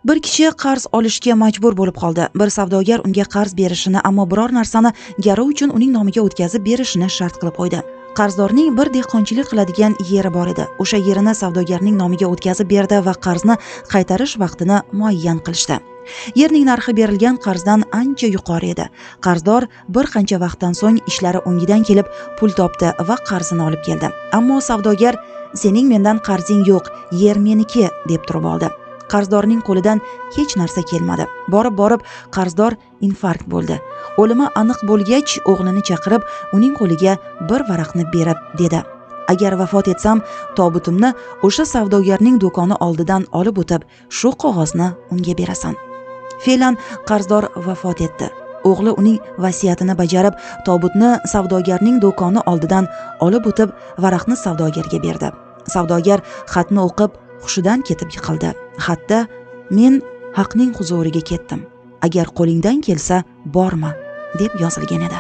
Bir kishi qarz olishga majbur bo'lib qoldi. Bir savdogar unga qarz berishini, ammo biror narsani garov uchun uning nomiga o'tkazib berishini shart qilib qo'ydi. Qarzdorning bir dehqonchilik qiladigan yeri bor edi. O'sha yerini savdogarning nomiga o'tkazib berdi va qarzni qaytarish vaqtini muayyan qilishdi. Yerning narxi berilgan qarzdan ancha yuqori edi. Qarzdor bir qancha vaqtdan so'ng ishlari o'ngidan kelib pul topdi va qarzini olib keldi. Ammo savdogar "Sening mendan qarzing yo'q, yer meniki" deb turib oldi. Qarzdorning qo'lidan hech narsa kelmadi. Borib qarzdor infarkt bo'ldi. O'limi aniq bo'lgach, o'g'lini chaqirib, uning qo'liga bir varaqni berib dedi: "Agar vafot etsam, tobutimni o'sha savdogarning do'koni oldidan olib o'tib, shu qog'ozni unga berasan." Fe'lan qarzdor vafot etdi. O'g'li uning vasiyatini bajarib, tobutni savdogarning do'koni oldidan olib o'tib, varaqni savdogarga berdi. Savdogar xatni o'qib, hushidan ketib yiqildi. Xatda "Men haqning huzuriga ketdim. Agar qo'lingdan kelsa, borma" deb yozilgan edi.